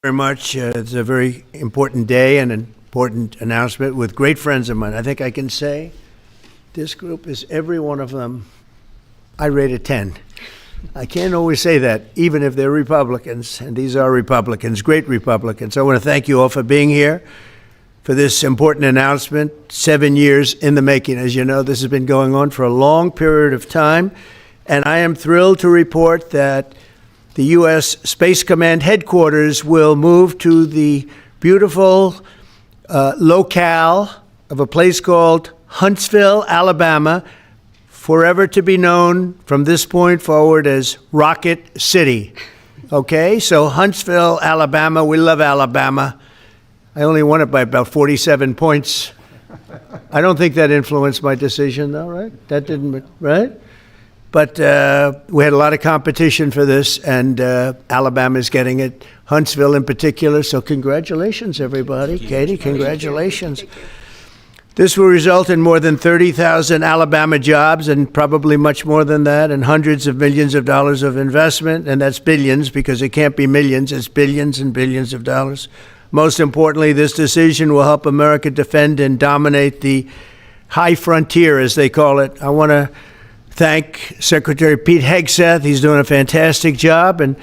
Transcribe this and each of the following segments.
Very much. It's a very important day and an important announcement with great friends of mine. I think I can say this group is every one of them. I rate a 10. I can't always say that, even if they're Republicans, and these are Republicans, great Republicans. I want to thank you all for being here for this important announcement, 7 years in the making. As you know, this has been going on for a long period of time, and I am thrilled to report that the U.S. Space Command headquarters will move to the beautiful locale of a place called Huntsville, Alabama, forever to be known from this point forward as Rocket City. Okay, so Huntsville, Alabama, we love Alabama. I only won it by about 47 points. I don't think that influenced my decision, though, right? That didn't, right? But we had a lot of competition for this, and Alabama's getting it, Huntsville in particular. So congratulations, everybody. Katie, congratulations. This will result in more than 30,000 Alabama jobs, and probably much more than that, and hundreds of millions of dollars of investment, and that's billions, because it can't be millions, it's billions and billions of dollars. Most importantly, this decision will help America defend and dominate the high frontier, as they call it. I want to thank Secretary Pete Hegseth. He's doing a fantastic job. And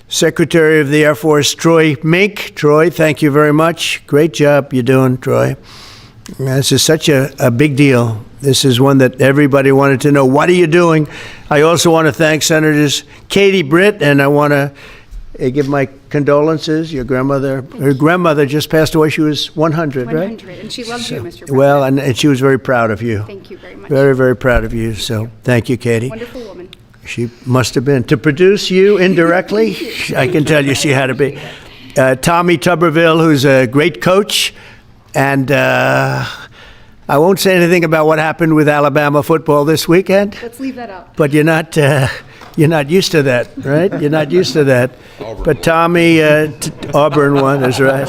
Secretary of the Air Force, Troy Mink. Troy, thank you very much. Great job you're doing, Troy. This is such a big deal. This is one that everybody wanted to know. What are you doing? I also want to thank Senators Katie Britt, and I want to give my condolences. Your grandmother, her grandmother just passed away. She was 100, right? 100, and she loves you, Mr. President. Well, and she was very proud of you. Thank you very much. Very, very proud of you. So thank you, Katie. Wonderful woman. She must have been. To produce you indirectly, I can tell you she had to be. Tommy Tuberville, who's a great coach. And I won't say anything about what happened with Alabama football this weekend. Let's leave that out. But you're not used to that, right? You're not used to that. But Tommy, Auburn won, that's right.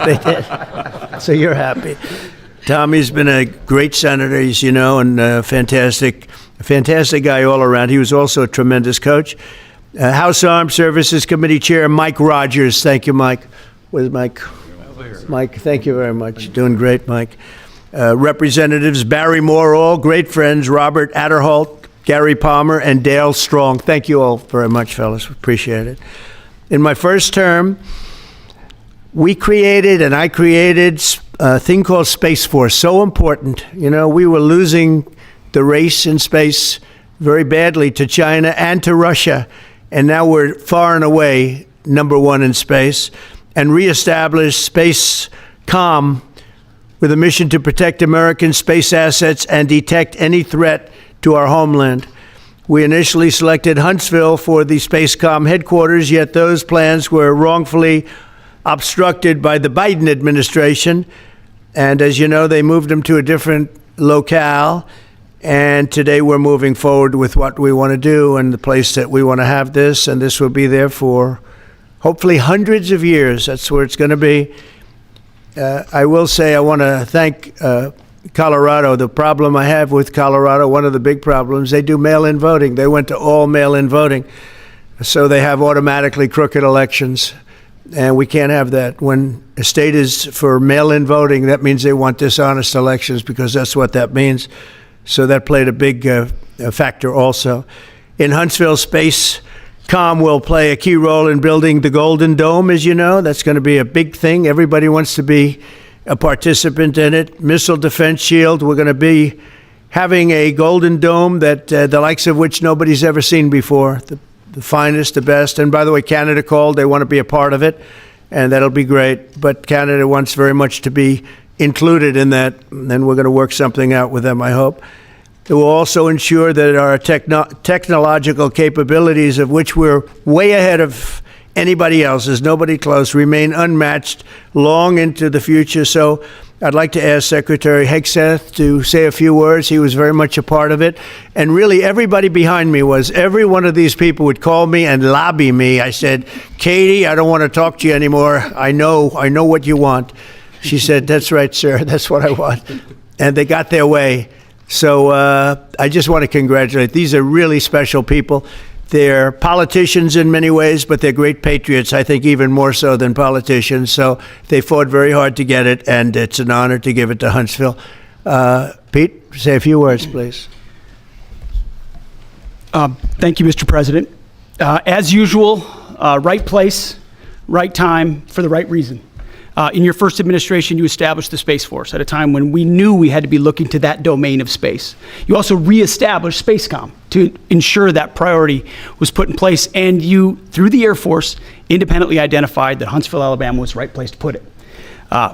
They did. So you're happy. Tommy's been a great senator, as you know, and a fantastic guy all around. He was also a tremendous coach. House Armed Services Committee Chair Mike Rogers. Thank you, Mike. Where's Mike? Mike, thank you very much. Doing great, Mike. Representatives Barry Moore, all great friends, Robert Adderholt, Gary Palmer, and Dale Strong. Thank you all very much, fellas. Appreciate it. In my first term, I created a thing called Space Force. So important. You know, we were losing the race in space very badly to China and to Russia. And now we're far and away #1 in space. And reestablished Space Com with a mission to protect American space assets and detect any threat to our homeland. We initially selected Huntsville for the Spacecom headquarters, yet those plans were wrongfully obstructed by the Biden administration. And as you know, they moved them to a different locale. And today we're moving forward with what we want to do and the place that we want to have this. And this will be there for hopefully hundreds of years. That's where it's going to be. I will say I want to thank Colorado. The problem I have with Colorado, one of the big problems, they do mail-in voting. They went to all mail-in voting. So they have automatically crooked elections. And we can't have that. When a state is for mail-in voting, that means they want dishonest elections, because that's what that means. So that played a big factor also. In Huntsville, Spacecom will play a key role in building the Golden Dome, as you know. That's going to be a big thing. Everybody wants to be a participant in it. Missile Defense Shield, we're going to be having a Golden Dome that the likes of which nobody's ever seen before. The finest, the best. And by the way, Canada called. They want to be a part of it, and that'll be great. But Canada wants very much to be included in that, and we're going to work something out with them, I hope. It will also ensure that our technological capabilities, of which we're way ahead of anybody else, there's nobody close, remain unmatched long into the future. So I'd like to ask Secretary Hegseth to say a few words. He was very much a part of it. And really, everybody behind me was. Every one of these people would call me and lobby me. I said, Katie, I don't want to talk to you anymore. I know what you want. She said, that's right, sir. That's what I want. And they got their way. So I just want to congratulate. These are really special people. They're politicians in many ways, but they're great patriots, I think even more so than politicians. So they fought very hard to get it, and it's an honor to give it to Huntsville. Pete, say a few words, please. Thank you, Mr. President. As usual, right place, right time, for the right reason. In your first administration, you established the Space Force at a time when we knew we had to be looking to that domain of space. You also reestablished SpaceCom to ensure that priority was put in place, and you, through the Air Force, independently identified that Huntsville, Alabama was the right place to put it.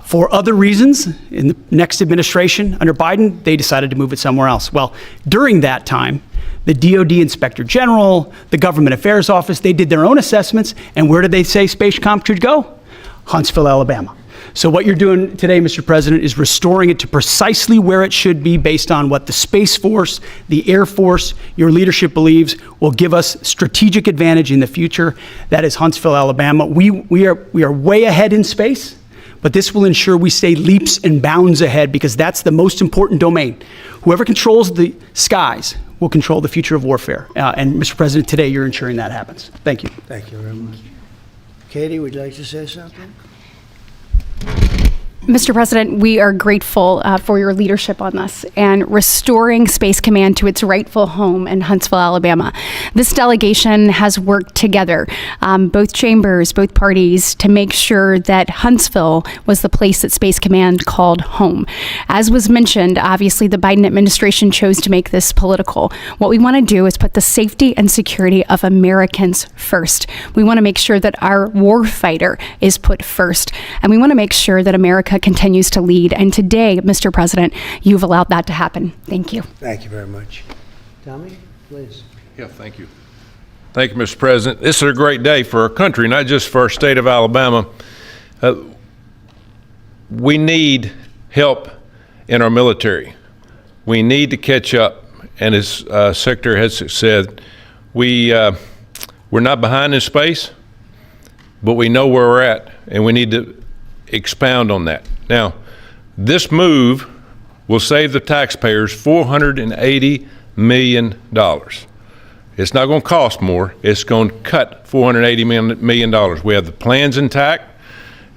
For other reasons, in the next administration under Biden, they decided to move it somewhere else. Well, during that time, the DoD Inspector General, the Government Affairs Office, they did their own assessments, and where did they say SpaceCom should go? Huntsville, Alabama. So what you're doing today, Mr. President, is restoring it to precisely where it should be based on what the Space Force, the Air Force, your leadership believes will give us strategic advantage in the future. That is Huntsville, Alabama. We are way ahead in space, but this will ensure we stay leaps and bounds ahead because that's the most important domain. Whoever controls the skies will control the future of warfare. And Mr. President, today you're ensuring that happens. Thank you. Thank you very much. Katie, would you like to say something? Mr. President, we are grateful for your leadership on this and restoring Space Command to its rightful home in Huntsville, Alabama. This delegation has worked together, both chambers, both parties, to make sure that Huntsville was the place that Space Command called home. As was mentioned, obviously the Biden administration chose to make this political. What we want to do is put the safety and security of Americans first. We want to make sure that our warfighter is put first, and we want to make sure that America continues to lead. And today, Mr. President, you've allowed that to happen. Thank you. Thank you very much. Tommy, please. Yeah, thank you. Thank you, Mr. President. This is a great day for our country, not just for our state of Alabama. We need help in our military. We need to catch up. And as Secretary Hegseth said, we're not behind in space, but we know where we're at, and we need to expound on that. Now, this move will save the taxpayers $480 million. It's not going to cost more. It's going to cut $480 million. We have the plans intact.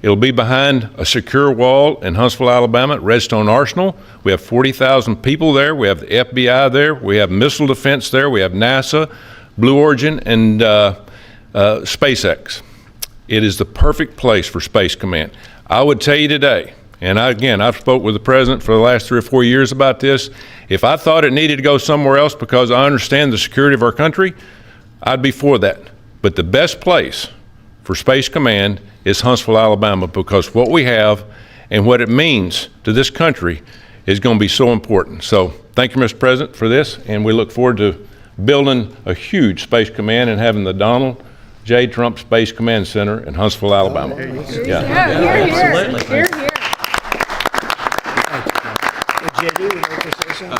It'll be behind a secure wall in Huntsville, Alabama, at Redstone Arsenal. We have 40,000 people there. We have the FBI there. We have missile defense there. We have NASA, Blue Origin, and SpaceX. It is the perfect place for Space Command. I would tell you today, and I've spoke with the President for the last 3 or 4 years about this. If I thought it needed to go somewhere else because I understand the security of our country, I'd be for that. But the best place for Space Command is Huntsville, Alabama, because what we have and what it means to this country is going to be so important. So thank you, Mr. President, for this, and we look forward to building a huge Space Command and having the Donald J. Trump Space Command Center in Huntsville, Alabama.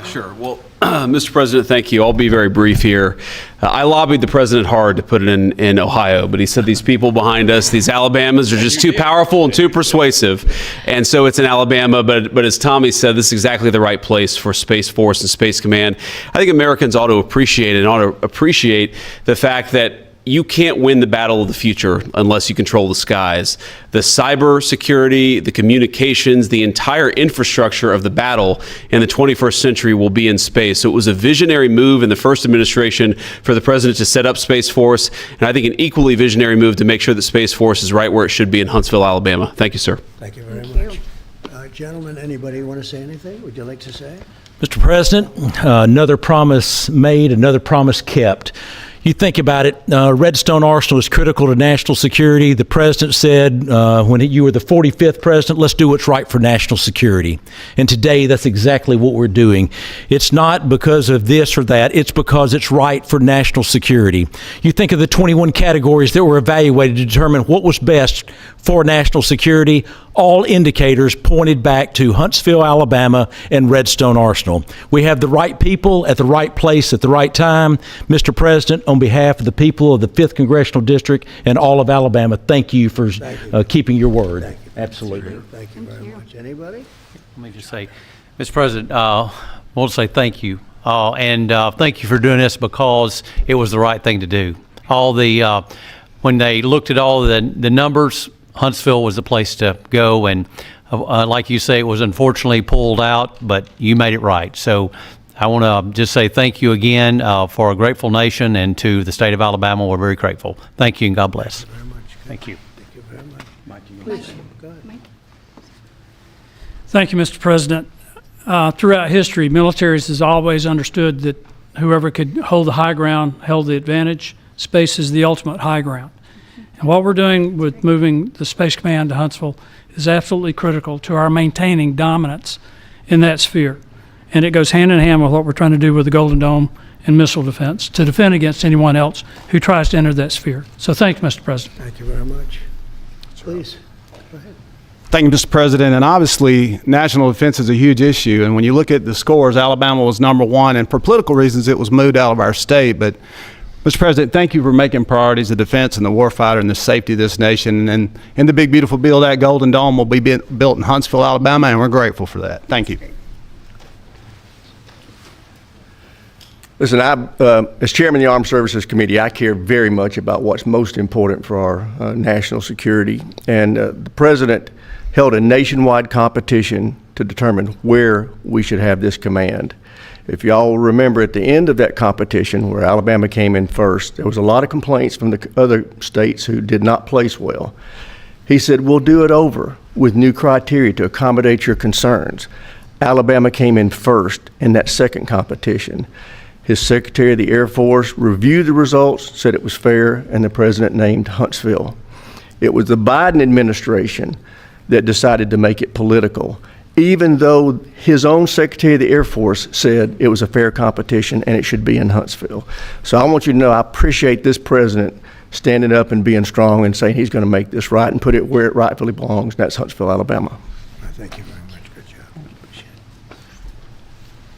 Sure. Well, Mr. President, thank you. I'll be very brief here. I lobbied the president hard to put it in Ohio, but he said these people behind us, these Alabamas, are just too powerful and too persuasive. And so it's in Alabama, but as Tommy said, this is exactly the right place for Space Force and Space Command. I think Americans ought to appreciate the fact that you can't win the battle of the future unless you control the skies. The cyber security, the communications, the entire infrastructure of the battle in the 21st century will be in space. So it was a visionary move in the first administration for the president to set up Space Force, and I think an equally visionary move to make sure that Space Force is right where it should be in Huntsville, Alabama. Thank you, sir. Thank you very much. Gentlemen, anybody want to say anything? Would you like to say? Mr. President, another promise made, another promise kept. You think about it, Redstone Arsenal is critical to national security. The president said when you were the 45th president, let's do what's right for national security. And today, that's exactly what we're doing. It's not because of this or that. It's because it's right for national security. You think of the 21 categories that were evaluated to determine what was best for national security. All indicators pointed back to Huntsville, Alabama, and Redstone Arsenal. We have the right people at the right place at the right time. Mr. President, on behalf of the people of the 5th Congressional District and all of Alabama, thank you for keeping your word. Thank you. Absolutely. Thank you very much. Anybody? Let me just say, Mr. President, I want to say thank you and thank you for doing this because it was the right thing to do. When they looked at all the numbers, Huntsville was the place to go, and like you say, it was unfortunately pulled out, but you made it right. So I want to just say thank you again for a grateful nation, and to the state of Alabama, we're very grateful. Thank you, and God bless. Thank you very much. Thank you. Thank you very much. Please, go ahead. Thank you, Mr. President. Throughout history, militaries has always understood that whoever could hold the high ground held the advantage. Space is the ultimate high ground. And what we're doing with moving the Space Command to Huntsville is absolutely critical to our maintaining dominance in that sphere. And it goes hand in hand with what we're trying to do with the Golden Dome and missile defense to defend against anyone else who tries to enter that sphere. So thank you, Mr. President. Thank you very much. Please, go ahead. Thank you, Mr. President. And obviously, national defense is a huge issue. And when you look at the scores, Alabama was #1. And for political reasons, it was moved out of our state. But, Mr. President, thank you for making priorities of defense and the warfighter and the safety of this nation. And in the big, beautiful bill, that Golden Dome will be built in Huntsville, Alabama, and we're grateful for that. Thank you. Listen, as chairman of the Armed Services Committee, I care very much about what's most important for our national security. And the president held a nationwide competition to determine where we should have this command. If y'all remember, at the end of that competition, where Alabama came in first, there was a lot of complaints from the other states who did not place well. He said, we'll do it over with new criteria to accommodate your concerns. Alabama came in first in that second competition. His Secretary of the Air Force reviewed the results, said it was fair, and the president named Huntsville. It was the Biden administration that decided to make it political, even though his own Secretary of the Air Force said it was a fair competition and it should be in Huntsville. So I want you to know I appreciate this president standing up and being strong and saying he's going to make this right and put it where it rightfully belongs, and that's Huntsville, Alabama. Thank you very much. Good job. Appreciate it.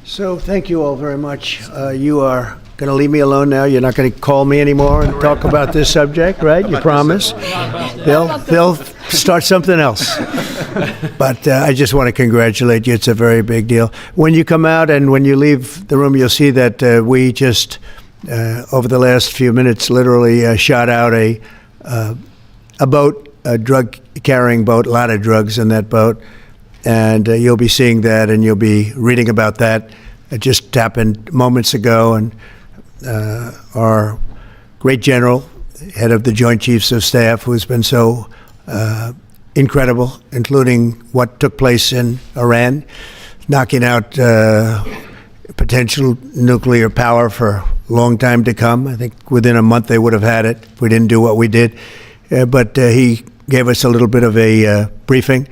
So thank you all very much. You are going to leave me alone now. You're not going to call me anymore and talk about this subject, right? You promise? They'll start something else. But I just want to congratulate you. It's a very big deal. When you come out and when you leave the room, you'll see that we just, over the last few minutes, literally shot out a boat, a drug-carrying boat, a lot of drugs in that boat. And you'll be seeing that and you'll be reading about that. It just happened moments ago, and our great general, head of the Joint Chiefs of Staff, who's been so incredible, including what took place in Iran, knocking out potential nuclear power for a long time to come. I think within a month they would have had it if we didn't do what we did. But he gave us a little bit of a briefing,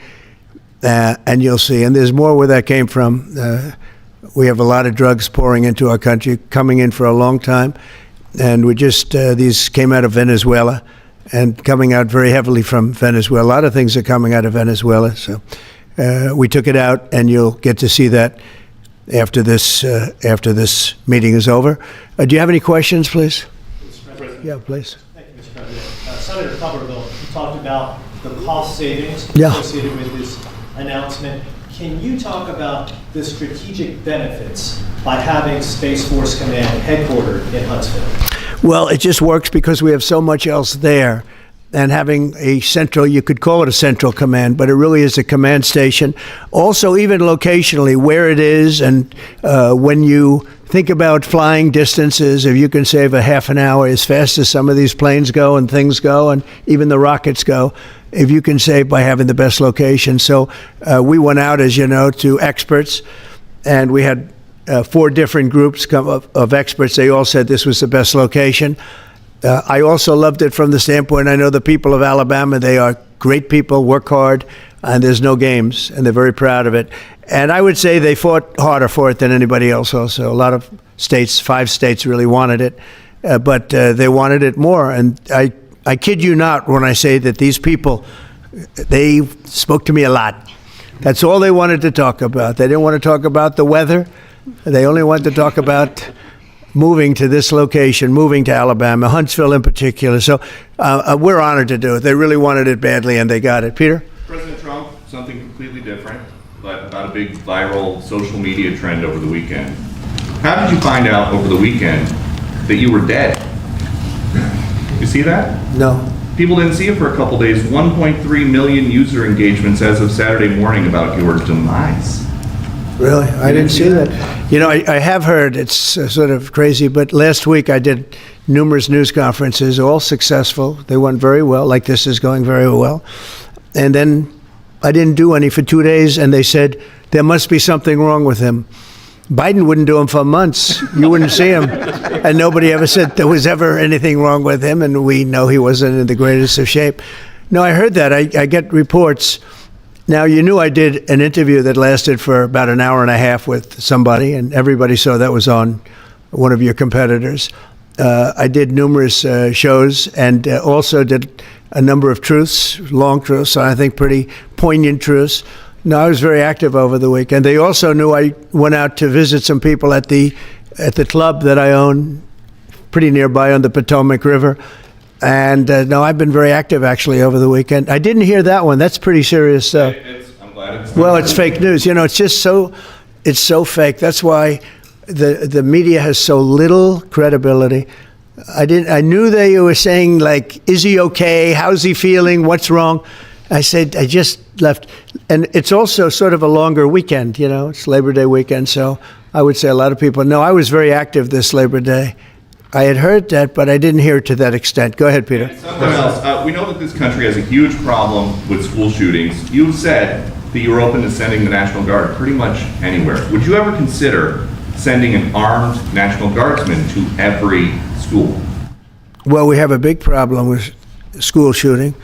and you'll see. And there's more where that came from. We have a lot of drugs pouring into our country, coming in for a long time. And we just, these came out of Venezuela and coming out very heavily from Venezuela. A lot of things are coming out of Venezuela. So we took it out, and you'll get to see that after this meeting is over. Do you have any questions, please? Mr. President. Yeah, please. Thank you, Mr. President. Senator Tuberville talked about the cost savings associated with this announcement. Can you talk about the strategic benefits by having Space Force Command headquartered in Huntsville? Well, it just works because we have so much else there. And having a central, you could call it a central command, but it really is a command station. Also, even locationally, where it is, and when you think about flying distances, if you can save a half an hour as fast as some of these planes go and things go, and even the rockets go, if you can save by having the best location. So we went out, as you know, to experts, and we had 4 different groups of experts. They all said this was the best location. I also loved it from the standpoint, I know the people of Alabama, they are great people, work hard, and there's no games, and they're very proud of it. And I would say they fought harder for it than anybody else also. A lot of states, 5 states really wanted it, but they wanted it more. And I kid you not when I say that these people, they spoke to me a lot. That's all they wanted to talk about. They didn't want to talk about the weather. They only wanted to talk about moving to this location, moving to Alabama, Huntsville in particular. So we're honored to do it. They really wanted it badly, and they got it. Peter? President Trump, something completely different, but about a big viral social media trend over the weekend. How did you find out over the weekend that you were dead? You see that? No. People didn't see it for a couple days. 1.3 million user engagements as of Saturday morning about your demise. Really? I didn't see that. You know, I have heard, it's sort of crazy, but last week I did numerous news conferences, all successful. They went very well, like this is going very well. And then I didn't do any for 2 days, and they said, there must be something wrong with him. Biden wouldn't do them for months. You wouldn't see him. And nobody ever said there was ever anything wrong with him, and we know he wasn't in the greatest of shape. No, I heard that. I get reports. Now, you knew I did an interview that lasted for about an hour and a half with somebody, and everybody saw that was on one of your competitors. I did numerous shows and also did a number of truths, long truths, I think pretty poignant truths. No, I was very active over the weekend. They also knew I went out to visit some people at the club that I own, pretty nearby on the Potomac River. And no, I've been very active actually over the weekend. I didn't hear that one. That's pretty serious stuff. I'm glad it's Well, it's fake news. You know, it's just it's so fake. That's why the media has so little credibility. I knew they were saying, like, is he okay? How's he feeling? What's wrong? I said, I just left. And it's also sort of a longer weekend, you know, it's Labor Day weekend. So I would say a lot of people know I was very active this Labor Day. I had heard that, but I didn't hear it to that extent. Go ahead, Peter. Something else. We know that this country has a huge problem with school shootings. You said that you were open to sending the National Guard pretty much anywhere. Would you ever consider sending an armed National Guardsman to every school? Well, we have a big problem with school shooting,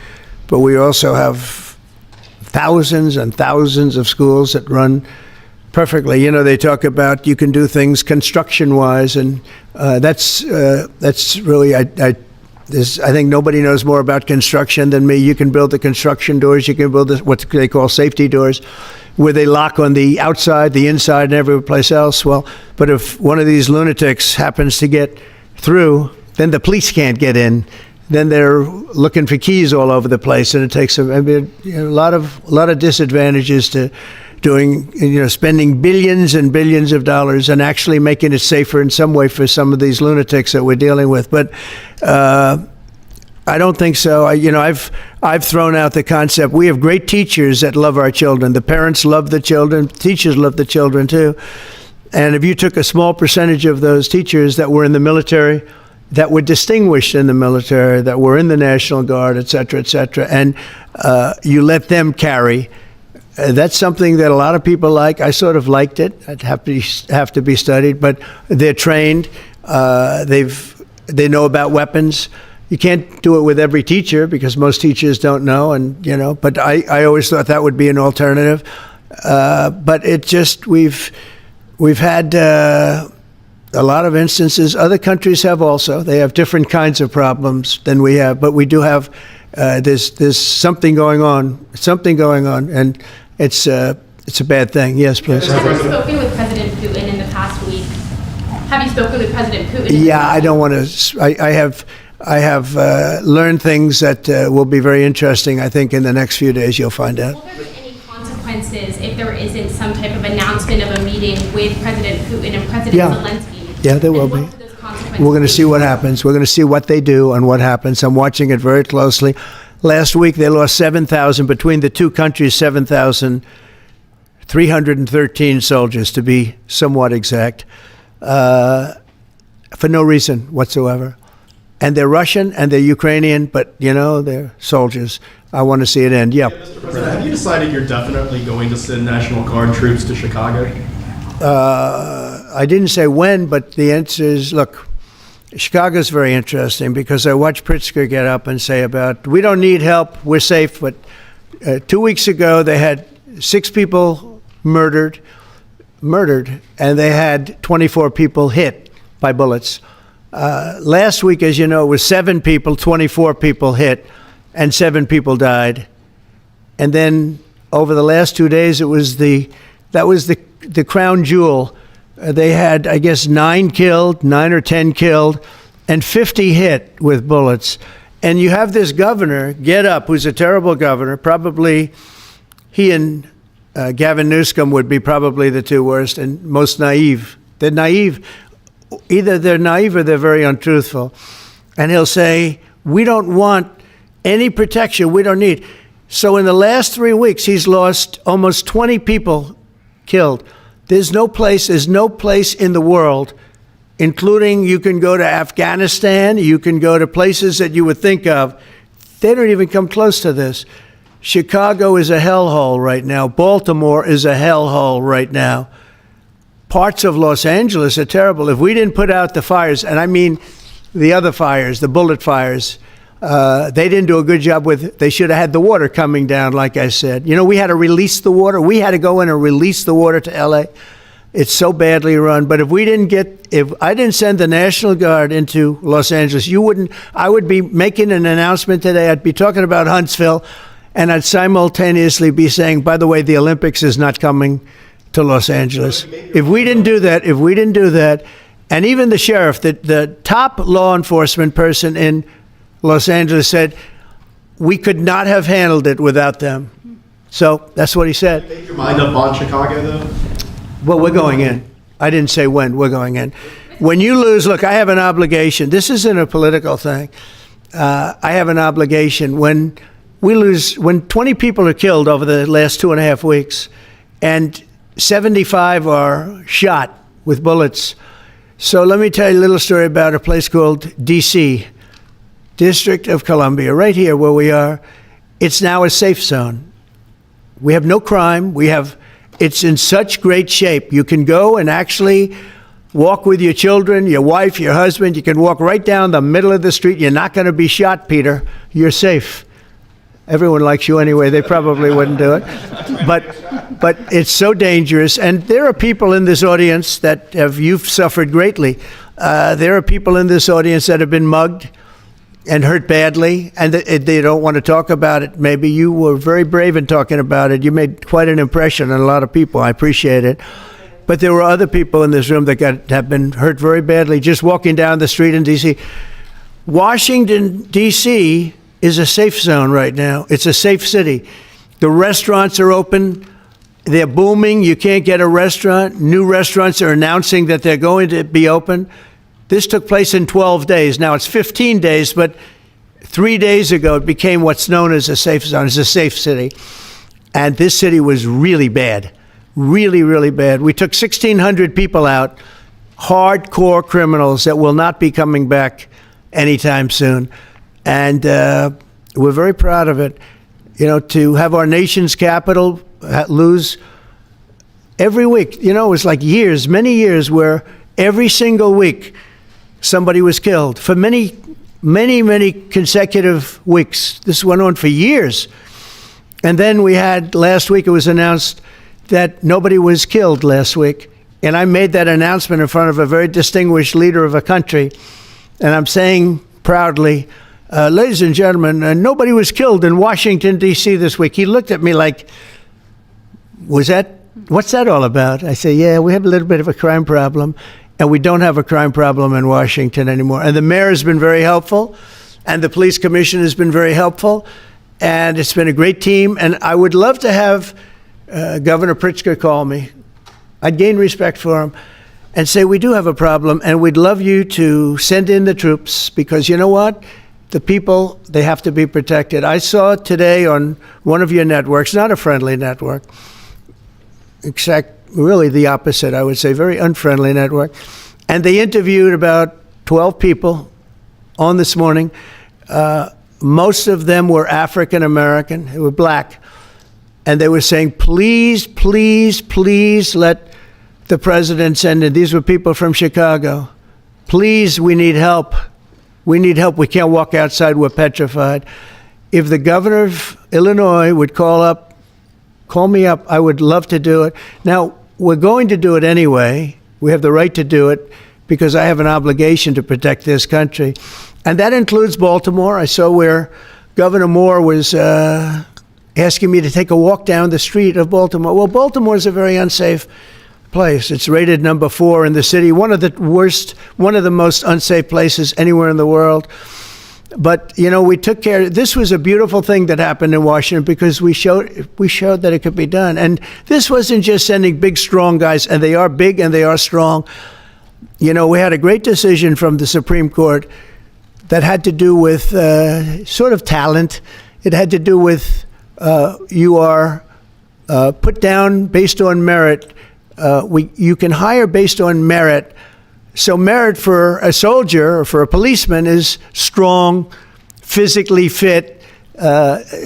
but we also have thousands and thousands of schools that run perfectly. You know, they talk about you can do things construction-wise, and that's really, I think nobody knows more about construction than me. You can build the construction doors, you can build what they call safety doors, where they lock on the outside, the inside, and every place else. Well, but if one of these lunatics happens to get through, then the police can't get in. Then they're looking for keys all over the place, and it takes a lot of disadvantages to doing, spending billions and billions of dollars and actually making it safer in some way for some of these lunatics that we're dealing with. But I don't think so. I've thrown out the concept. We have great teachers that love our children. The parents love the children. Teachers love the children too. And if you took a small percentage of those teachers that were in the military, that were distinguished in the military, that were in the National Guard, et cetera, and you let them carry. That's something that a lot of people like. I sort of liked it. It'd have to be studied, but they're trained. They know about weapons. You can't do it with every teacher because most teachers don't know, but I always thought that would be an alternative. But it just, we've had a lot of instances. Other countries have also. They have different kinds of problems than we have, but we do have, there's something going on, and it's a bad thing. Yes, please. Have you spoken with President Putin in the past week? Have you spoken with President Putin? Yeah, I don't want to. I have learned things that will be very interesting. I think in the next few days you'll find out. Will there be any consequences if there isn't some type of announcement of a meeting with President Putin and President Zelensky? Yeah, there will be. We're going to see what happens. We're going to see what they do and what happens. I'm watching it very closely. Last week, they lost 7,000, between the two countries, 7,313 soldiers, to be somewhat exact, for no reason whatsoever. And they're Russian and they're Ukrainian, but, they're soldiers. I want to see it end. Yeah. Mr. President, have you decided you're definitely going to send National Guard troops to Chicago? I didn't say when, but the answer is, look, Chicago's very interesting because I watched Pritzker get up and say we don't need help, we're safe. But 2 weeks ago, they had 6 people murdered, and they had 24 people hit by bullets. Last week, as you know, it was 7 people, 24 people hit, and 7 people died. And then over the last 2 days, that was the crown jewel. They had, I guess, 9 or 10 killed, and 50 hit with bullets. And you have this governor get up, who's a terrible governor. Probably he and Gavin Newsom would be probably the 2 worst and most naive They're naive. Either they're naive or they're very untruthful. And he'll say, we don't want any protection. We don't need. So in the last 3 weeks, he's lost almost 20 people killed. There's no place in the world, including you can go to Afghanistan, you can go to places that you would think of. They don't even come close to this. Chicago is a hellhole right now. Baltimore is a hellhole right now. Parts of Los Angeles are terrible. If we didn't put out the fires, and I mean the other fires, the bullet fires, they didn't do a good job with, they should have had the water coming down, like I said. You know, we had to release the water. We had to go in and release the water to LA. It's so badly run. But if I didn't send the National Guard into Los Angeles, I would be making an announcement today. I'd be talking about Huntsville, and I'd simultaneously be saying, by the way, the Olympics is not coming to Los Angeles. If we didn't do that, and even the sheriff, the top law enforcement person in Los Angeles said, we could not have handled it without them. So that's what he said. Did you make your mind up on Chicago, though? Well, we're going in. I didn't say when. We're going in. When you lose, look, I have an obligation. This isn't a political thing. I have an obligation. When we lose, when 20 people are killed over the last 2.5 weeks, and 75 are shot with bullets. So let me tell you a little story about a place called D.C., District of Columbia, right here where we are. It's now a safe zone. We have no crime. It's in such great shape. You can go and actually walk with your children, your wife, your husband. You can walk right down the middle of the street. You're not going to be shot, Peter. You're safe. Everyone likes you anyway. They probably wouldn't do it. But it's so dangerous. And there are people in this audience you've suffered greatly. There are people in this audience that have been mugged and hurt badly, and they don't want to talk about it. Maybe you were very brave in talking about it. You made quite an impression on a lot of people. I appreciate it. But there were other people in this room that have been hurt very badly just walking down the street in D.C. Washington, D.C. is a safe zone right now. It's a safe city. The restaurants are open. They're booming. You can't get a restaurant. New restaurants are announcing that they're going to be open. This took place in 12 days. Now it's 15 days, but 3 days ago it became what's known as a safe zone. It's a safe city. And this city was really bad. Really, really bad. We took 1,600 people out, hardcore criminals that will not be coming back anytime soon. And we're very proud of it. You know, to have our nation's capital lose every week. You know, it was like years, many years, where every single week somebody was killed for many, many, many consecutive weeks. This went on for years. And then we had, last week it was announced that nobody was killed last week. And I made that announcement in front of a very distinguished leader of a country. And I'm saying proudly, ladies and gentlemen, nobody was killed in Washington, D.C. this week. He looked at me like, what's that all about? I say, yeah, we have a little bit of a crime problem, and we don't have a crime problem in Washington anymore. And the mayor has been very helpful, and the police commission has been very helpful, and it's been a great team. And I would love to have Governor Pritzker call me. I'd gain respect for him and say, we do have a problem, and we'd love you to send in the troops, because you know what? The people, they have to be protected. I saw today on one of your networks, not a friendly network, really the opposite, I would say, very unfriendly network. And they interviewed about 12 people on this morning. Most of them were African American, they were black. And they were saying, please, please, please let the president send in. These were people from Chicago. Please, we need help. We need help. We can't walk outside. We're petrified. If the governor of Illinois would call me up, I would love to do it. Now, we're going to do it anyway. We have the right to do it because I have an obligation to protect this country. And that includes Baltimore. I saw where Governor Moore was asking me to take a walk down the street of Baltimore. Well, Baltimore is a very unsafe place. It's rated number 4 in the city, one of the most unsafe places anywhere in the world. But, you know, we took care. This was a beautiful thing that happened in Washington because we showed that it could be done. And this wasn't just sending big, strong guys, and they are big and they are strong. You know, we had a great decision from the Supreme Court that had to do with sort of talent. It had to do with you are put down based on merit. You can hire based on merit. So merit for a soldier or for a policeman is strong, physically fit,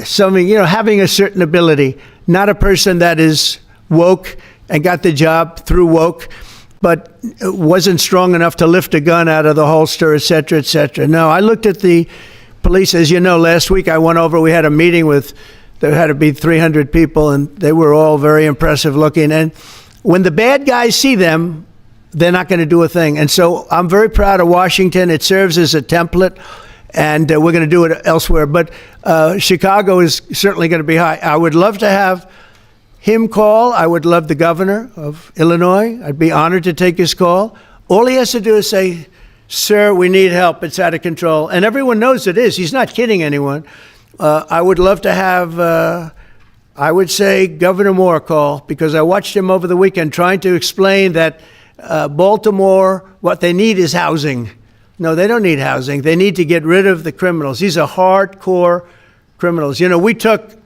something, you know, having a certain ability, not a person that is woke and got the job through woke, but wasn't strong enough to lift a gun out of the holster, et cetera, et cetera. No, I looked at the police. As you know, last week I went over, we had a meeting with, there had to be 300 people, and they were all very impressive looking. And when the bad guys see them, they're not going to do a thing. And so I'm very proud of Washington. It serves as a template, and we're going to do it elsewhere. But Chicago is certainly going to be high. I would love to have him call. I would love the governor of Illinois. I'd be honored to take his call. All he has to do is say, sir, we need help. It's out of control. And everyone knows it is. He's not kidding anyone. I would love to have, I would say, Governor Moore call, because I watched him over the weekend trying to explain that Baltimore, what they need is housing. No, they don't need housing. They need to get rid of the criminals. These are hardcore criminals. You know, we took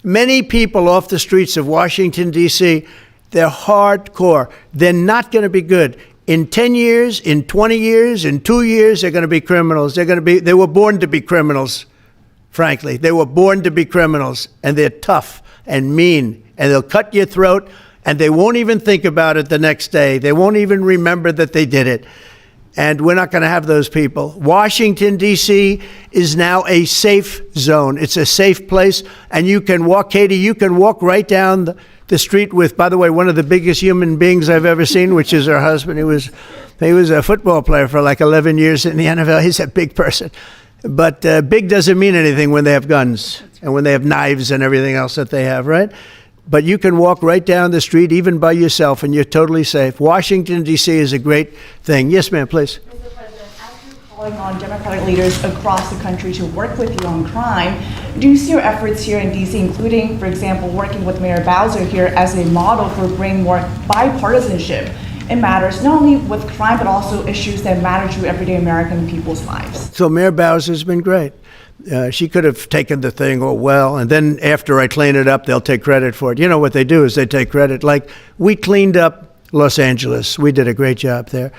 many people off the streets of Washington, D.C. They're hardcore. They're not going to be good. In 10 years, in 20 years, in 2 years, they're going to be criminals. They were born to be criminals, frankly. They were born to be criminals, and they're tough and mean, and they'll cut your throat, and they won't even think about it the next day. They won't even remember that they did it. And we're not going to have those people. Washington, D.C. is now a safe zone. It's a safe place. And you can walk, Katie, you can walk right down the street with, by the way, one of the biggest human beings I've ever seen, which is her husband. He was a football player for like 11 years in the NFL. He's a big person. But big doesn't mean anything when they have guns and when they have knives and everything else that they have, right? But you can walk right down the street, even by yourself, and you're totally safe. Washington, D.C. is a great thing. Yes, ma'am, please. Mr. President, as you're calling on Democratic leaders across the country to work with you on crime, do you see your efforts here in D.C., including, for example, working with Mayor Bowser here as a model for bringing more bipartisanship in matters, not only with crime, but also issues that matter to everyday American people's lives? So Mayor Bowser's been great. She could have taken the thing, oh, well, and then after I clean it up, they'll take credit for it. You know what they do is they take credit. Like, we cleaned up Los Angeles. We did a great job there.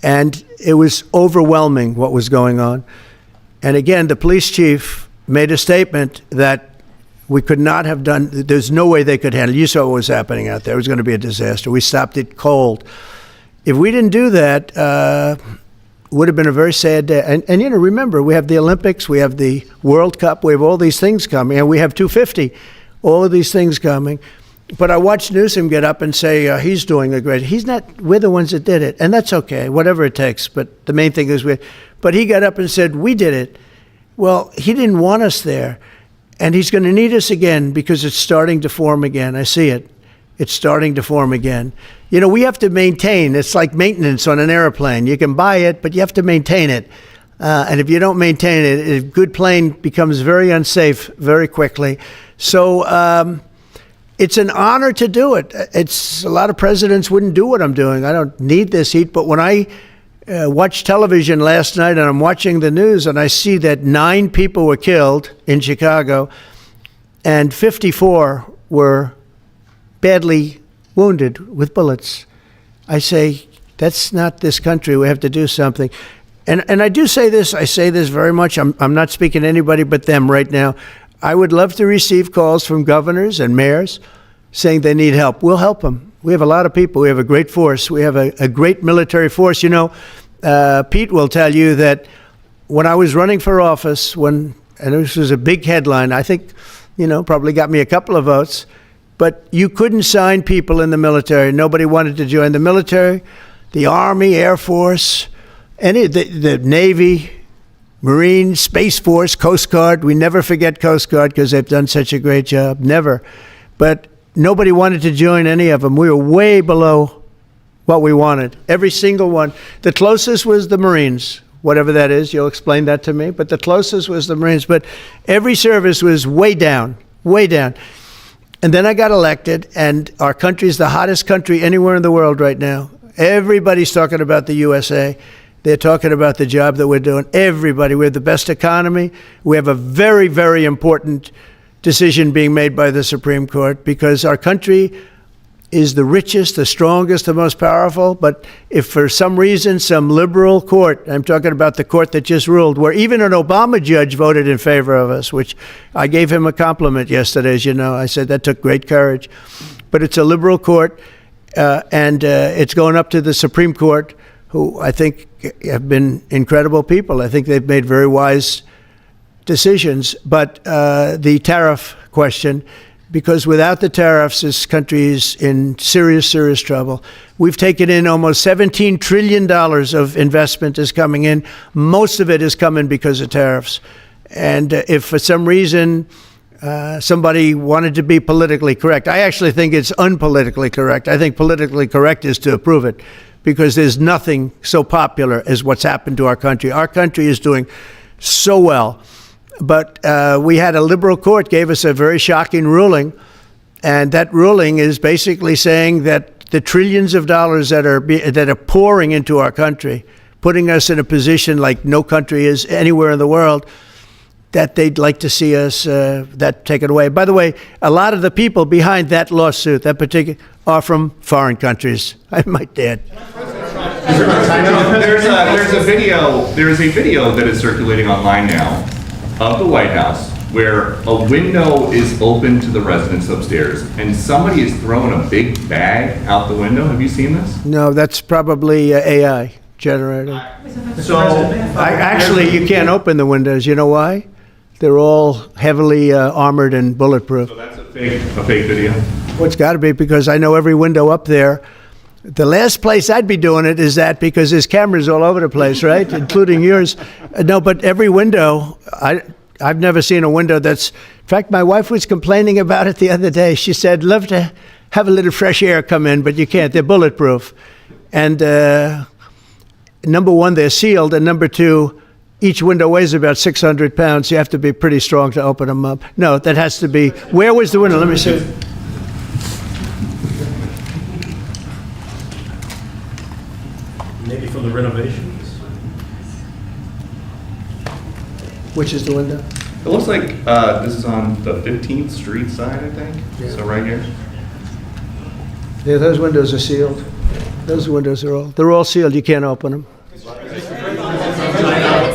And it was overwhelming what was going on. And again, the police chief made a statement that we could not have done, there's no way they could handle it. You saw what was happening out there. It was going to be a disaster. We stopped it cold. If we didn't do that, would have been a very sad day. And you know, remember, we have the Olympics, we have the World Cup, we have all these things coming, and we have 250, all of these things coming. But I watched Newsom get up and say he's doing a great, he's not, we're the ones that did it, and that's okay, whatever it takes, but the main thing is but he got up and said, we did it. Well, he didn't want us there, and he's going to need us again because it's starting to form again. I see it. It's starting to form again. You know, we have to maintain. It's like maintenance on an airplane. You can buy it, but you have to maintain it. And if you don't maintain it, a good plane becomes very unsafe very quickly. So it's an honor to do it. It's a lot of presidents wouldn't do what I'm doing. I don't need this heat. But when I watched television last night and I'm watching the news and I see that 9 people were killed in Chicago and 54 were badly wounded with bullets, I say, that's not this country. We have to do something. And I do say this, I say this very much. I'm not speaking to anybody but them right now. I would love to receive calls from governors and mayors saying they need help. We'll help them. We have a lot of people. We have a great force. We have a great military force. You know, Pete will tell you that when I was running for office, and this was a big headline, I think, you know, probably got me a couple of votes, but you couldn't sign people in the military. Nobody wanted to join the military, the Army, Air Force, the Navy, Marines, Space Force, Coast Guard. We never forget Coast Guard because they've done such a great job. Never. But nobody wanted to join any of them. We were way below what we wanted. Every single one. The closest was the Marines. whatever that is. You'll explain that to me. But the closest was the Marines. But every service was way down, way down. And then I got elected, and our country is the hottest country anywhere in the world right now. Everybody's talking about the USA. They're talking about the job that we're doing. Everybody. We have the best economy. We have a very, very important decision being made by the Supreme Court because our country is the richest, the strongest, the most powerful. But if for some reason some liberal court, I'm talking about the court that just ruled, where even an Obama judge voted in favor of us, which I gave him a compliment yesterday, as you know. I said that took great courage. But it's a liberal court, and it's going up to the Supreme Court, who I think have been incredible people. I think they've made very wise decisions. But the tariff question, because without the tariffs, this country is in serious, serious trouble. We've taken in almost $17 trillion of investment is coming in. Most of it is coming because of tariffs. And if for some reason somebody wanted to be politically correct, I actually think it's unpolitically correct. I think politically correct is to approve it, because there's nothing so popular as what's happened to our country. Our country is doing so well. But we had a liberal court gave us a very shocking ruling, and that ruling is basically saying that the trillions of dollars that are pouring into our country, putting us in a position like no country is anywhere in the world, that they'd like to see us that taken away. By the way, a lot of the people behind that lawsuit, that particular, are from foreign countries. I might add. There's a video that is circulating online now of the White House where a window is open to the residents upstairs and somebody is throwing a big bag out the window. Have you seen this? No, that's probably AI generated. Actually, you can't open the windows. You know why? They're all heavily armored and bulletproof. So that's a fake video? Well, it's got to be, because I know every window up there. The last place I'd be doing it is that, because there's cameras all over the place, right? Including yours. No, but every window, I've never seen a window that's, in fact, my wife was complaining about it the other day. She said, love to have a little fresh air come in, but you can't. They're bulletproof. And number one, they're sealed. And number two, each window weighs about 600 pounds. You have to be pretty strong to open them up. No, that has to be, where was the window? Let me see. Maybe from the renovations. Which is the window? It looks like this is on the 15th Street side, I think. Yeah. So right here. Yeah, those windows are sealed. Those windows they're all sealed. You can't open them. What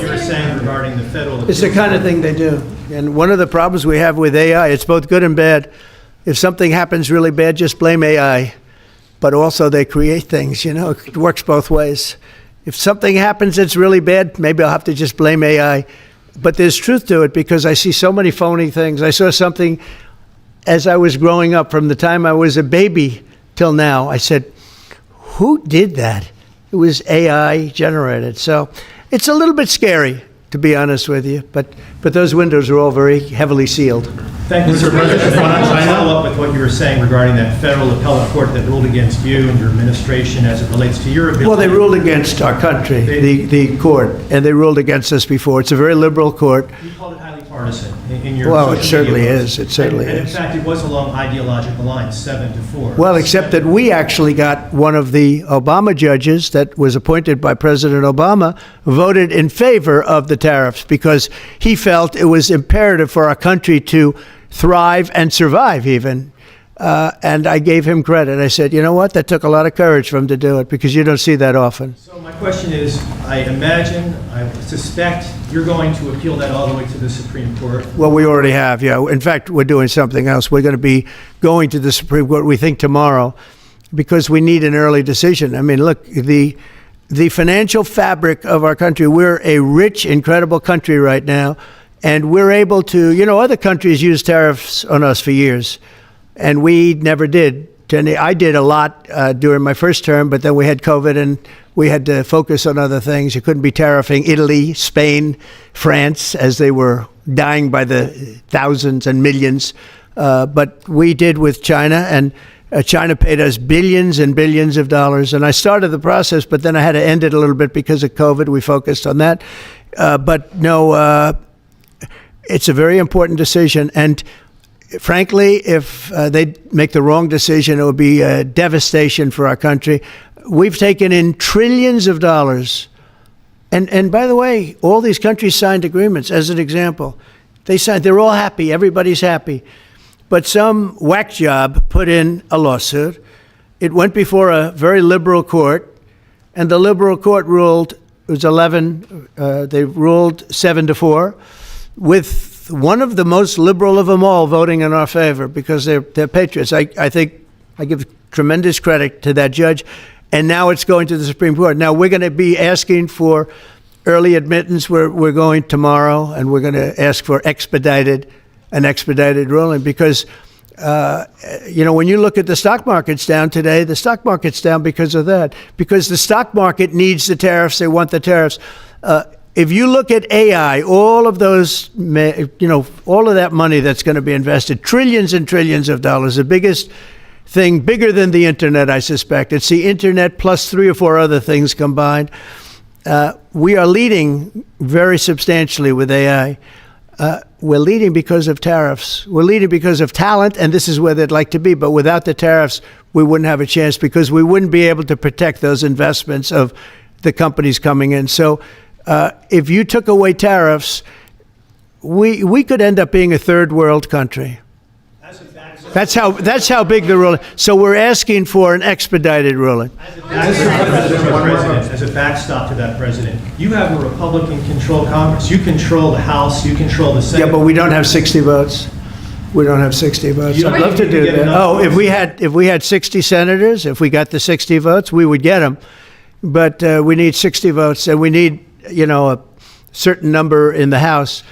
you were saying regarding the federal. It's the kind of thing they do. And one of the problems we have with AI, it's both good and bad. If something happens really bad, just blame AI. But also they create things, you know, it works both ways. If something happens that's really bad, maybe I'll have to just blame AI. But there's truth to it, because I see so many phony things. I saw something as I was growing up, from the time I was a baby till now. I said, who did that? It was AI generated. So it's a little bit scary, to be honest with you. But those windows are all very heavily sealed. Thank you, Mr. President. I want to follow up with what you were saying regarding that federal appellate court that ruled against you and your administration as it relates to your ability. Well, they ruled against our country, the court, and they ruled against us before. It's a very liberal court. You called it highly partisan in your Well, it certainly is. It certainly is. And in fact, it was along ideological lines, 7-4. Well, except that we actually got one of the Obama judges that was appointed by President Obama voted in favor of the tariffs, because he felt it was imperative for our country to thrive and survive even. And I gave him credit. I said, you know what? That took a lot of courage for him to do it, because you don't see that often. So my question is, I suspect you're going to appeal that all the way to the Supreme Court. Well, we already have, yeah. In fact, we're doing something else. We're going to be going to the Supreme Court, we think, tomorrow, because we need an early decision. I mean, look, the financial fabric of our country, we're a rich, incredible country right now. And we're able to, you know, other countries use tariffs on us for years, and we never did. I did a lot during my first term, but then we had COVID and we had to focus on other things. You couldn't be tariffing Italy, Spain, France, as they were dying by the thousands and millions. But we did with China, and China paid us billions and billions of dollars, and I started the process, but then I had to end it a little bit because of COVID. We focused on that. But no, it's a very important decision, and frankly, if they make the wrong decision, it would be a devastation for our country. We've taken in trillions of dollars. And by the way, all these countries signed agreements. As an example, they're all happy. Everybody's happy. But some whack job put in a lawsuit. It went before a very liberal court, and the liberal court ruled, it was 11, they ruled 7-4, with one of the most liberal of them all voting in our favor because they're patriots. I think I give tremendous credit to that judge. And now it's going to the Supreme Court. Now we're going to be asking for early admittance. We're going tomorrow, and we're going to ask for an expedited ruling because, when you look at the stock market's down today, the stock market's down because of that. Because the stock market needs the tariffs. They want the tariffs. If you look at AI, all of those, all of that money that's going to be invested, trillions and trillions of dollars, the biggest thing, bigger than the internet, I suspect. It's the internet plus 3 or 4 other things combined. We are leading very substantially with AI. We're leading because of tariffs. We're leading because of talent, and this is where they'd like to be. But without the tariffs, we wouldn't have a chance because we wouldn't be able to protect those investments of the companies coming in. So if you took away tariffs, we could end up being a third world country. That's how big the ruling. So we're asking for an expedited ruling. As a backstop to that, President, you have a Republican-controlled Congress. You control the House. You control the Senate. Yeah, but we don't have 60 votes. We don't have 60 votes. I'd love to do that. Oh, if we had 60 senators, if we got the 60 votes, we would get them. But we need 60 votes, and we need a certain number in the House.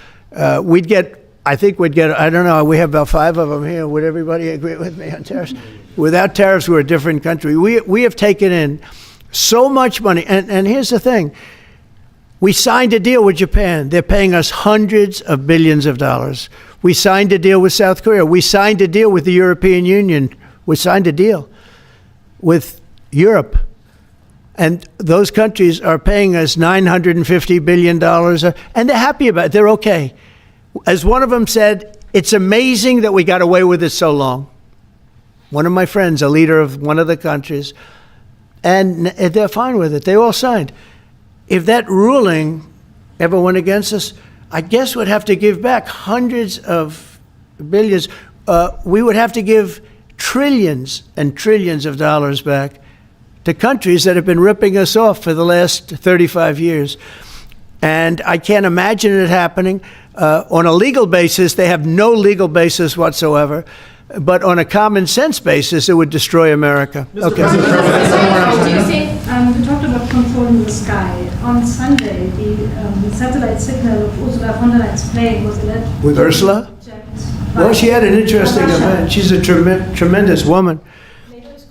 I think we'd get, I don't know, we have about 5 of them here. Would everybody agree with me on tariffs? Without tariffs, we're a different country. We have taken in so much money. And here's the thing. We signed a deal with Japan. They're paying us hundreds of billions of dollars. We signed a deal with South Korea. We signed a deal with the European Union. We signed a deal with Europe. And those countries are paying us $950 billion. And they're happy about it. They're okay. As one of them said, it's amazing that we got away with it so long. One of my friends, a leader of one of the countries, and they're fine with it. They all signed. If that ruling ever went against us, I guess we'd have to give back hundreds of billions. We would have to give trillions and trillions of dollars back to countries that have been ripping us off for the last 35 years. And I can't imagine it happening. On a legal basis, they have no legal basis whatsoever. But on a common sense basis, it would destroy America. Okay. We talked about controlling the sky. On Sunday, the satellite signal of Ursula von der Leyen's plane was alleged. With Ursula? Well, she had an interesting event. She's a tremendous woman.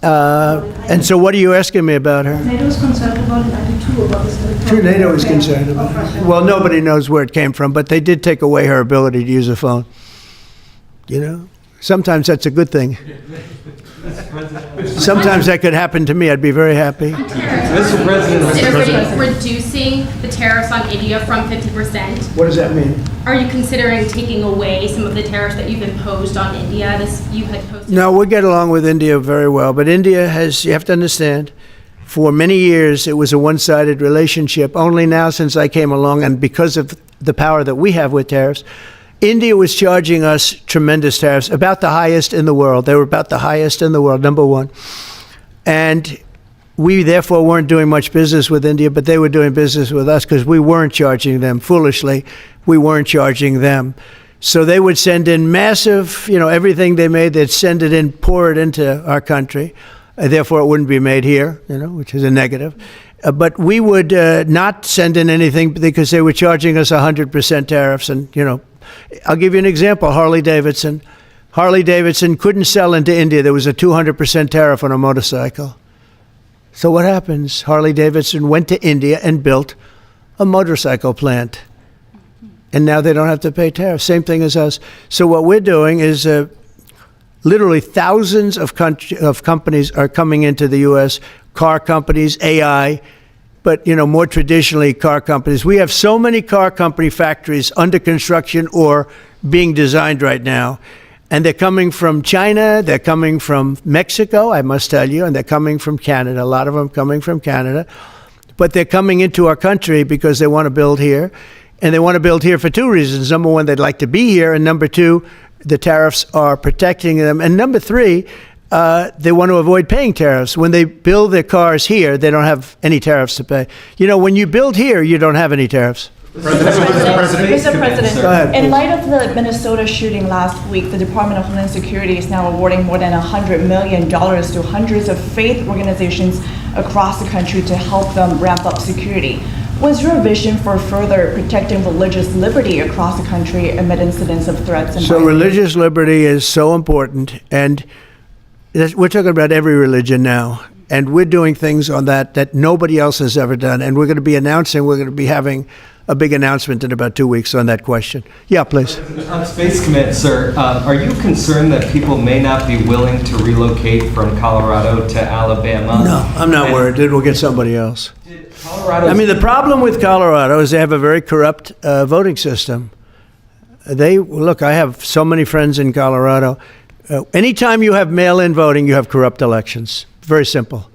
And so what are you asking me about her? NATO is concerned about it. I do too, about this. Sure, NATO is concerned about it. Well, nobody knows where it came from, but they did take away her ability to use a phone. Sometimes that's a good thing. Sometimes that could happen to me. I'd be very happy. Mr. President, reducing the tariffs on India from 50%. What does that mean? Are you considering taking away some of the tariffs that you've imposed on India? No, we get along with India very well. But India has, you have to understand, for many years it was a one-sided relationship. Only now since I came along, and because of the power that we have with tariffs, India was charging us tremendous tariffs, about the highest in the world. They were about the highest in the world, number one. And we therefore weren't doing much business with India, but they were doing business with us because we weren't charging them. Foolishly, we weren't charging them. So they would send in massive, everything they made, they'd send it in, pour it into our country. Therefore, it wouldn't be made here, which is a negative. But we would not send in anything because they were charging us 100% tariffs. And, I'll give you an example. Harley Davidson. Harley Davidson couldn't sell into India. There was a 200% tariff on a motorcycle. So what happens? Harley Davidson went to India and built a motorcycle plant. And now they don't have to pay tariffs. Same thing as us. So what we're doing is Literally thousands of companies are coming into the U.S., car companies, AI, but, more traditionally, car companies. We have so many car company factories under construction or being designed right now. And they're coming from China, they're coming from Mexico, I must tell you, and they're coming from Canada. A lot of them coming from Canada. But they're coming into our country because they want to build here. And they want to build here for two reasons. Number one, they'd like to be here. And number two, the tariffs are protecting them. And number three, they want to avoid paying tariffs. When they build their cars here, they don't have any tariffs to pay. When you build here, you don't have any tariffs. Mr. President, Go ahead, in light of the Minnesota shooting last week, the Department of Homeland Security is now awarding more than $100 million to hundreds of faith organizations across the country to help them ramp up security. What's your vision for further protecting religious liberty across the country amid incidents of threats and violence? Religious liberty is so important, and we're talking about every religion now. And we're doing things on that nobody else has ever done. And we're going to be having a big announcement in about 2 weeks on that question. Yeah, please. On Space Command, sir, are you concerned that people may not be willing to relocate from Colorado to Alabama? No, I'm not worried. We'll get somebody else. The problem with Colorado is they have a very corrupt voting system. I have so many friends in Colorado. Anytime you have mail-in voting, you have corrupt elections. Very simple.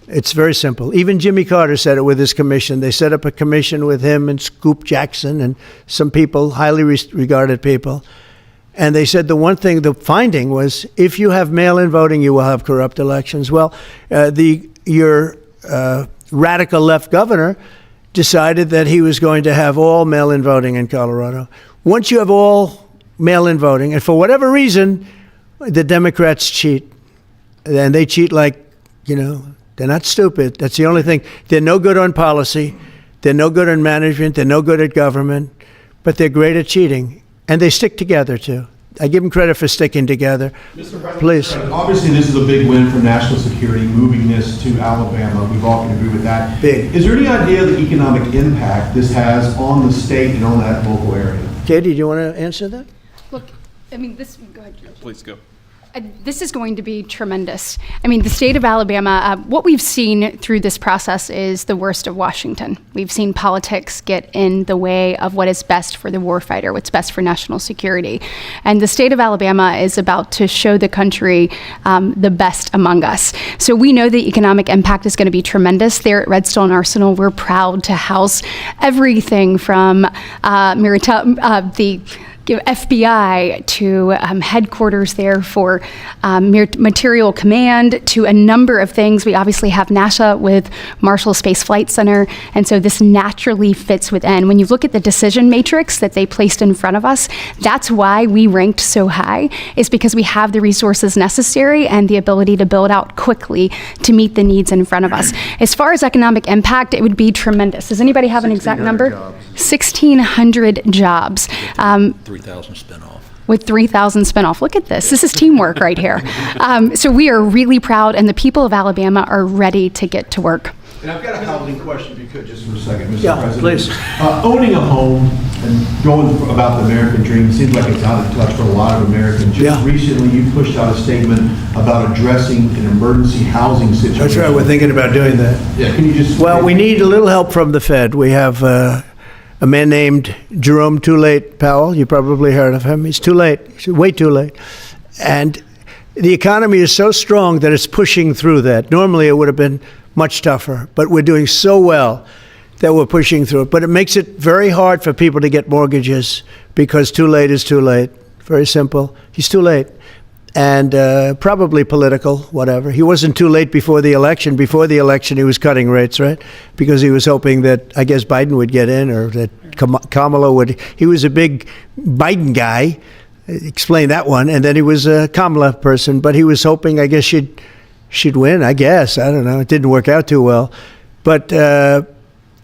It's very simple. Even Jimmy Carter said it with his commission. They set up a commission with him and Scoop Jackson and some people, highly regarded people. And they said the finding was, if you have mail-in voting, you will have corrupt elections. Well, your radical left governor decided that he was going to have all mail-in voting in Colorado. Once you have all mail-in voting, and for whatever reason, the Democrats cheat. And they cheat like, they're not stupid. That's the only thing. They're no good on policy. They're no good on management. They're no good at government. But they're great at cheating. And they stick together, too. I give them credit for sticking together. Mr. President, please. Obviously, this is a big win for national security, moving this to Alabama. We've all can agree with that. Big. Is there any idea of the economic impact this has on the state and on that local area? Katie, do you want to answer that? Look, go ahead, George. Please go. This is going to be tremendous. The state of Alabama, what we've seen through this process is the worst of Washington. We've seen politics get in the way of what is best for the warfighter, what's best for national security. And the state of Alabama is about to show the country the best among us. So we know the economic impact is going to be tremendous. There at Redstone Arsenal, we're proud to house everything from the FBI to headquarters there for material command to a number of things. We obviously have NASA with Marshall Space Flight Center, and so this naturally fits within. When you look at the decision matrix that they placed in front of us, that's why we ranked so high, is because we have the resources necessary and the ability to build out quickly to meet the needs in front of us. As far as economic impact, it would be tremendous. Does anybody have an exact number? 1,600 jobs. 3,000 spinoff. With 3,000 spinoff. Look at this. This is teamwork right here. So we are really proud, and the people of Alabama are ready to get to work. And I've got a housing question, if you could, just for a second, Mr. Yeah, President. please. Owning a home and going about the American dream seems like it's out of touch for a lot of Americans. Just recently, you pushed out a statement about addressing an emergency housing situation. That's right. We're thinking about doing that. Yeah, can you just... Well, we need a little help from the Fed. We have a man named Jerome Too Late Powell. You probably heard of him. He's too late. He's way too late. And the economy is so strong that it's pushing through that. Normally, it would have been much tougher, but we're doing so well that we're pushing through it. But it makes it very hard for people to get mortgages because too late is too late. Very simple. He's too late. And probably political, whatever. He wasn't too late before the election. Before the election, he was cutting rates, right? Because he was hoping that, I guess, Biden would get in or that Kamala would. He was a big Biden guy. Explain that one. And then he was a Kamala person. But he was hoping, I guess, she'd win, I guess. I don't know. It didn't work out too well. But,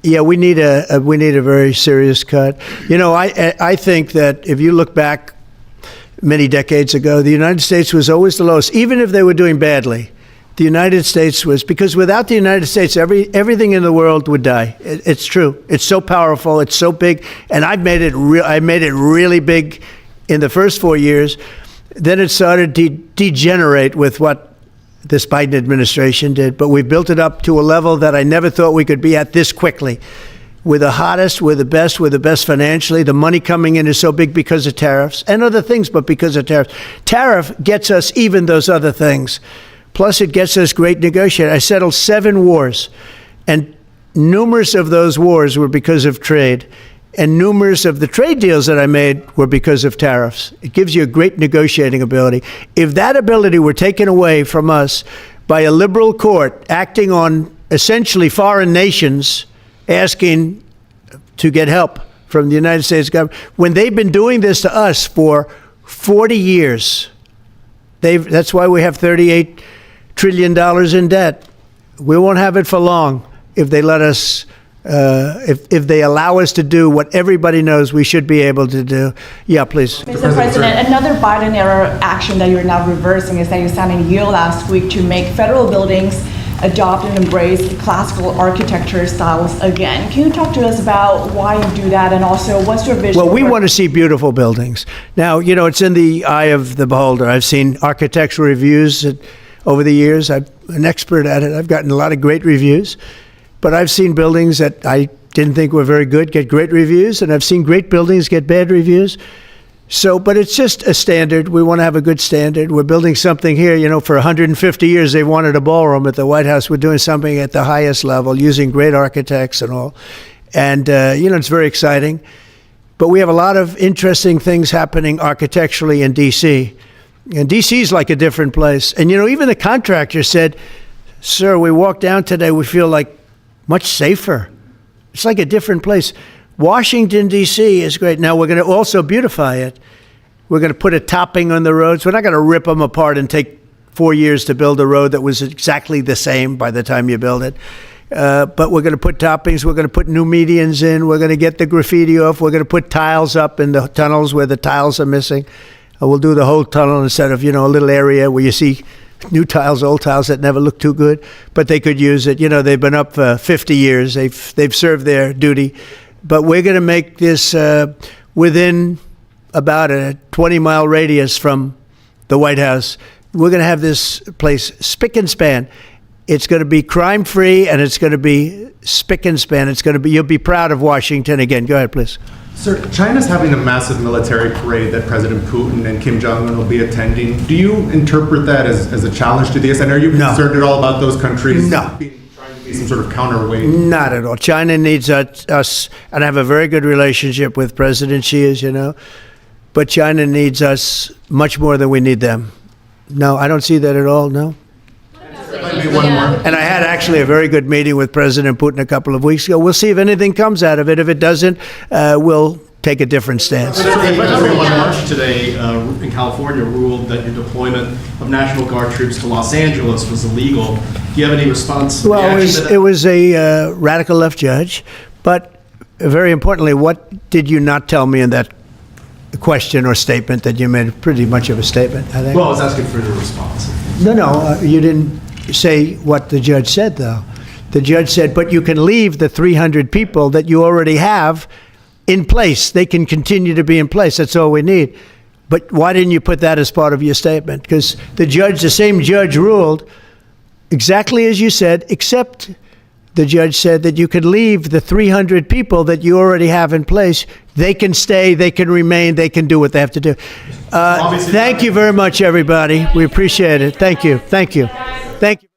yeah, we need a very serious cut. You know, I think that if you look back many decades ago, the United States was always the lowest, even if they were doing badly. The United States was, because without the United States, everything in the world would die. It's true. It's so powerful. It's so big. And I made it really big in the first 4 years. Then it started to degenerate with what this Biden administration did. But we built it up to a level that I never thought we could be at this quickly. We're the hottest, we're the best financially. The money coming in is so big because of tariffs and other things, but because of tariffs. Tariff gets us even those other things. Plus it gets us great negotiating. I settled 7 wars, and numerous of those wars were because of trade. And numerous of the trade deals that I made were because of tariffs. It gives you a great negotiating ability. If that ability were taken away from us by a liberal court acting on essentially foreign nations, asking to get help from the United States government, when they've been doing this to us for 40 years, that's why we have $38 trillion in debt. We won't have it for long if they let us, if they allow us to do what everybody knows we should be able to do. Yeah, please. Mr. President, another Biden-era action that you're now reversing is that you signed a deal last week to make federal buildings adopt and embrace classical architecture styles again. Can you talk to us about why you do that, and also what's your vision? Well, we want to see beautiful buildings. Now, you know, it's in the eye of the beholder. I've seen architectural reviews over the years. I'm an expert at it. I've gotten a lot of great reviews. But I've seen buildings that I didn't think were very good get great reviews, and I've seen great buildings get bad reviews. So, but it's just a standard. We want to have a good standard. We're building something here, you know, for 150 years they wanted a ballroom at the White House. We're doing something at the highest level using great architects and all. And, you know, it's very exciting. But we have a lot of interesting things happening architecturally in D.C. And D.C. is like a different place. And, you know, even the contractor said, sir, we walked down today, we feel like much safer. It's like a different place. Washington, D.C. is great. Now, we're going to also beautify it. We're going to put a topping on the roads. We're not going to rip them apart and take 4 years to build a road that was exactly the same by the time you build it. But we're going to put toppings. We're going to put new medians in. We're going to get the graffiti off. We're going to put tiles up in the tunnels where the tiles are missing. We'll do the whole tunnel instead of, you know, a little area where you see new tiles, old tiles that never look too good, but they could use it. You know, they've been up for 50 years. They've served their duty. But we're going to make this within about a 20-mile radius from the White House. We're going to have this place spick and span. It's going to be crime-free, and it's going to be spick and span. It's going to be, you'll be proud of Washington again. Go ahead, please. Sir, China's having a massive military parade that President Putin and Kim Jong-un will be attending. Do you interpret that as a challenge to this? And are you concerned at all about those countries trying to be some sort of counterweight? Not at all. China needs us, and I have a very good relationship with President Xi, as you know, but China needs us much more than we need them. No, I don't see that at all, no. And I had actually a very good meeting with President Putin a couple of weeks ago. We'll see if anything comes out of it. If it doesn't, we'll take a different stance. Everyone March today in California ruled that your deployment of National Guard troops to Los Angeles was illegal. Do you have any response? Well, it was a radical left judge. But very importantly, what did you not tell me in that question or statement that you made pretty much of a statement, I think? Well, I was asking for your response. No, you didn't say what the judge said, though. The judge said, but you can leave the 300 people that you already have in place. They can continue to be in place. That's all we need. But why didn't you put that as part of your statement? Because the same judge ruled exactly as you said, except the judge said that you could leave the 300 people that you already have in place. They can stay, they can remain, they can do what they have to do. Thank you very much, everybody. We appreciate it. Thank you. Thank you. Thank you.